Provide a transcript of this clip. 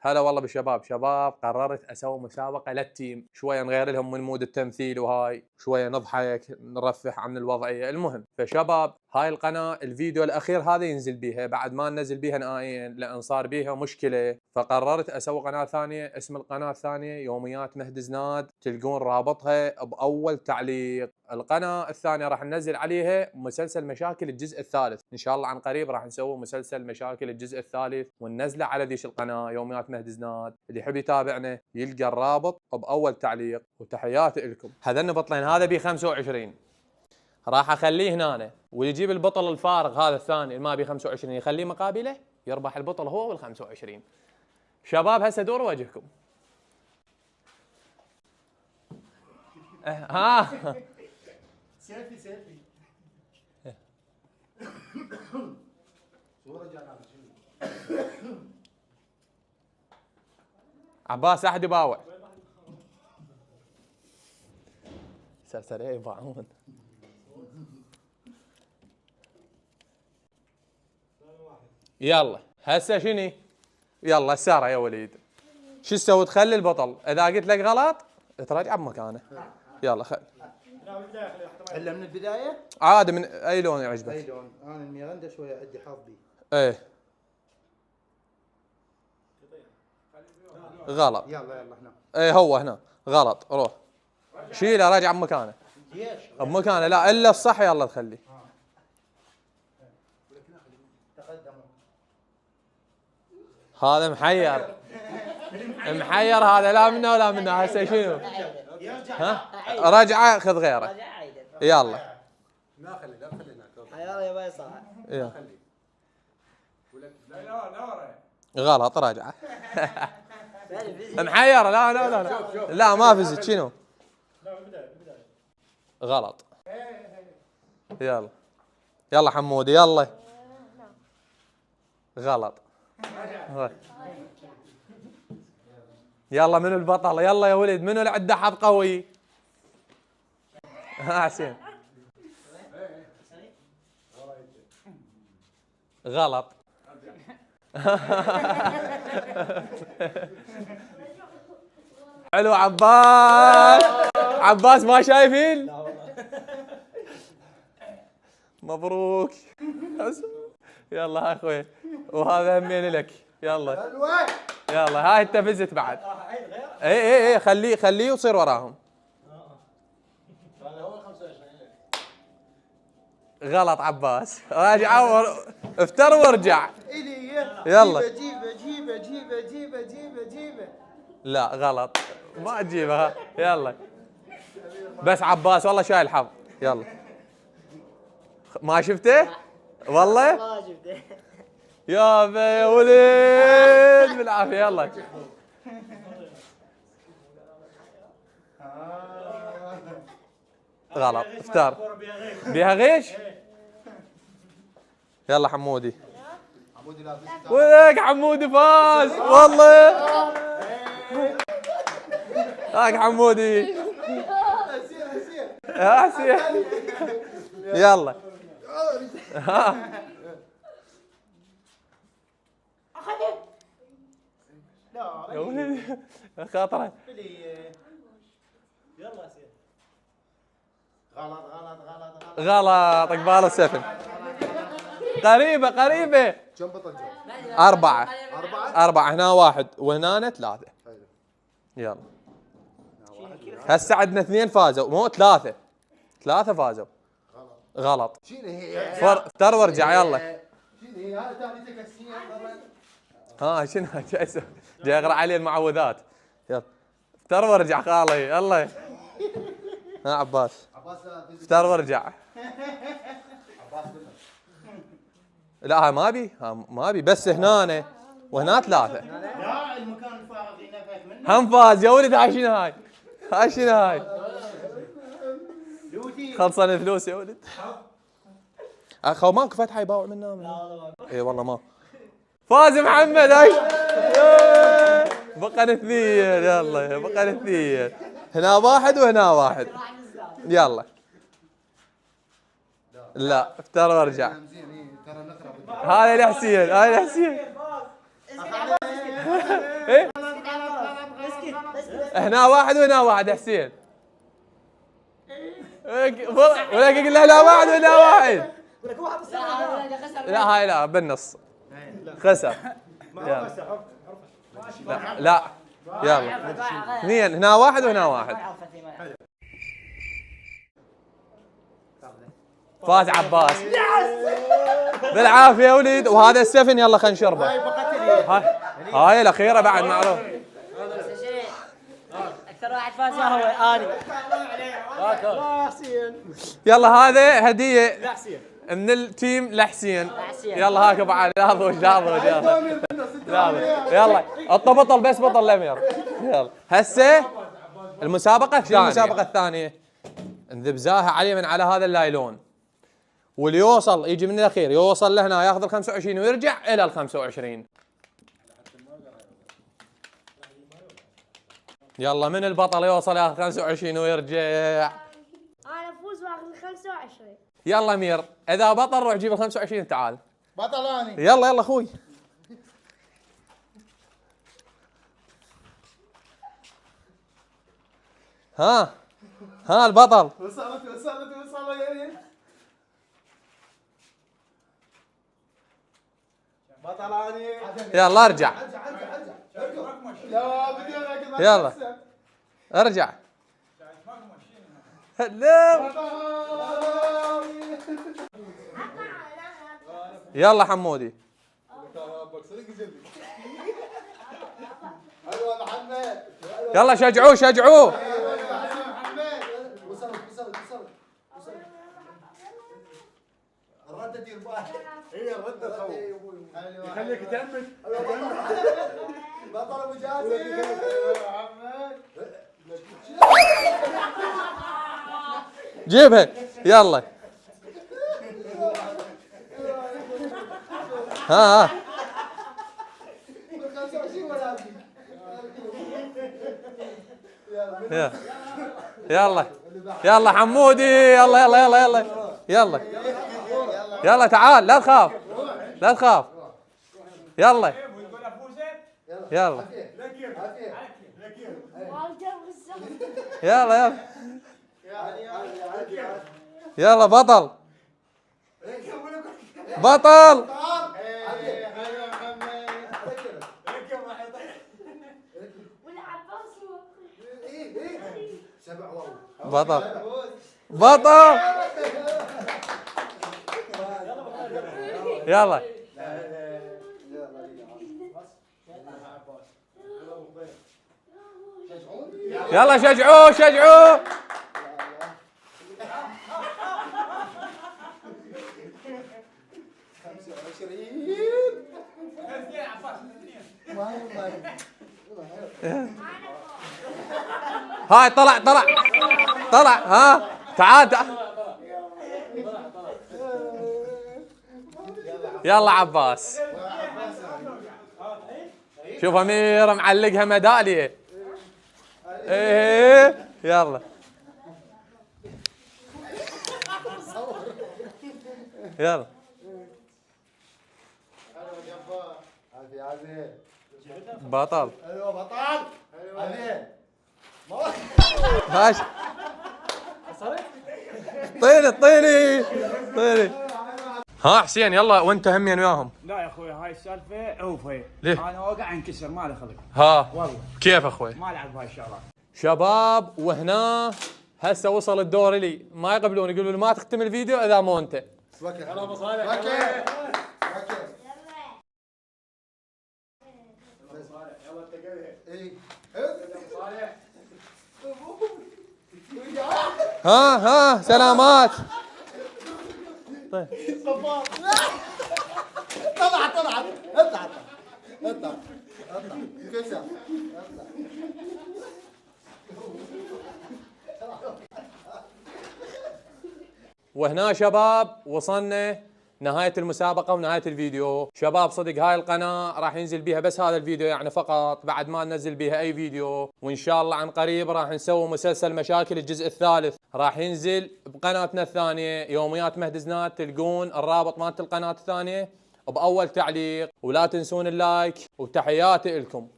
هلا والله بالشباب. شباب قررت اسوي مسابقه للتيم، شويه نغير لهم من مود التمثيل وهاي، شويه نضحك نرفه عن الوضعيه. المهم فشباب هاي القناه الفيديو الاخير هذا ينزل بيها بعد ما ننزل بيها نهائيا لان صار بيها مشكله، فقررت اسوي قناه ثانيه. اسم القناه الثانيه يوميات مهدي زناد، تلقون رابطها باول تعليق. القناه الثانيه راح ننزل عليها مسلسل مشاكل الجزء الثالث، ان شاء الله عن قريب راح نسوي مسلسل مشاكل الجزء الثالث وننزله على ذيش القناه يوميات مهدي زناد. اللي يحب يتابعنا يلقى الرابط باول تعليق. وتحياتي لكم. هذن بطلين، هذا بي 25 راح اخليه هنا، واللي يجيب البطل الفارغ هذا الثاني اللي ما بي 25 يخليه مقابله، يربح البطل هو وال 25. شباب هسه دور وجهكم. ها سيلفي سيلفي صورة جانا. عباس احد يباوع. سرسريه يباعون. يلا هسه شني؟ يلا الساره يا وليد. شو تسوي؟ تخلي البطل اذا قلت لك غلط ترجع بمكانه. يلا خل. الا من البدايه عادي من اي لون يعجبك. اي لون. انا الميرندا شويه عندي حظي. ايه غلط. يلا هنا. ايه هو هنا غلط. روح شيله راجع بمكانه. بمكانه لا الا الصح. يلا تخليه. هذا محير. محير هذا، لا منه ولا منه. هسه شنو؟ ها رجعه خذ غيره. يلا لا خلي هناك. يلا يا باي صح. يلا خلي لا غلط. رجعه. محيره. لا لا لا لا, لا ما فزت. شنو؟ غلط. يلا يلا حمودي يلا. غلط. يلا منو البطل؟ يلا يا ولد منو اللي عنده حظ قوي؟ ها حسين. غلط. حلو عباس. عباس ما شايفين؟ مبروك. يلا هاي اخوي وهذا همين لك. يلا يلا هاي انت فزت بعد. اي خليه وصير وراهم. غلط عباس. راجع افتر وارجع. يلا جيبه. لا غلط ما تجيبها. يلا بس عباس والله شايل حظ. يلا ما شفته والله. ما شفته. يا ولد بالعافيه. يلا غلط. افتر بيها غيش. يلا حمودي. ولك حمودي فاز والله. هاك حمودي. يا حسين. يلا ها يا ولد خاطره. يلا سير. غلط. غلط. قبال السفن. قريبة. كم بطل جو؟ 4 هنا 1 وهنا 3. يلا هسه عندنا 2 فازوا مو 3 فازوا. غلط. شنو هي؟ افتر وارجع. يلا شنو هي؟ هذا ثاني تكسير. ها شنو جاي اقرا عليه المعوذات. يلا افتر وارجع خالي. يلا ها عباس افتر وارجع. لا هاي ما بي بس هنا وهنا 3. لا المكان الفارغ اللي نفخ منه هم فاز يا ولد. هاي شنو هاي؟ لوتي. خلصنا فلوس يا ولد. اخو ماكو فتحه يباوع منا. اي والله ما فاز محمد. هاي بقى 2. يلا بقى 2. هنا 1 وهنا 1. يلا لا افتر وارجع. هذا الحسين. اي هنا واحد وهنا واحد حسين. ولك يقول له هنا واحد وهنا واحد. لا هاي لا بالنص. خسر. لا يلا اثنين، هنا واحد وهنا واحد. فاز عباس بالعافيه يا وليد. وهذا السفن يلا خلينا نشربه. هاي الاخيره بعد معروف. اكثر واحد فاز هو اني. يلا هذا هديه من التيم لحسين. يلا هاك ابو علي. لا ضوج لا ضوج يلا اطلب بطل بس بطل الامير. يلا هسه المسابقه الثانيه نذبزاها علي من على هذا اللايلون، واللي يوصل يجي من الاخير يوصل لهنا ياخذ ال 25 ويرجع الى ال 25. يلا من البطل يوصل ياخذ 25 ويرجع؟ انا افوز واخذ ال 25. يلا امير اذا بطل روح جيب ال 25 تعال. بطل اني. يلا اخوي. ها البطل. وصلت بطل اني. يلا ارجع. لا بدي انا. يلا ارجع. لا يلا حمودي. يلا شجعوه وصلت الردة دير بالك. هي الردة خوف يخليك تأمن. بطل ابو جاسم. جيبها يلا. ها يلا حمودي. يلا تعال لا تخاف يلا يلا بطل يلا يلا شجعوه هاي طلع ها تعال يلا عباس. شوف امير معلقها ميداليه. ايه يلا بطل. ايوه بطل. هاش طيني ها حسين يلا وانت همين وياهم. لا يا اخوي هاي السالفه عوفه. ليه؟ انا اوقع انكسر ما له خلق. ها والله كيف اخوي؟ ما العب بهاي الشغلات. شباب وهنا هسه وصل الدور لي، ما يقبلون يقولوا لي ما تختم الفيديو اذا مو انت. يلا ابو صالح. يلا ها سلامات. طيب طلع اطلع كسر. وهنا شباب وصلنا نهاية المسابقة ونهاية الفيديو. شباب صدق هاي القناة راح ينزل بيها بس هذا الفيديو يعني فقط، بعد ما ننزل بيها اي فيديو. وان شاء الله عن قريب راح نسوي مسلسل مشاكل الجزء الثالث، راح ينزل بقناتنا الثانية يوميات مهدزنات. تلقون الرابط مالت القناة الثانية بأول تعليق، ولا تنسون اللايك، وتحياتي لكم.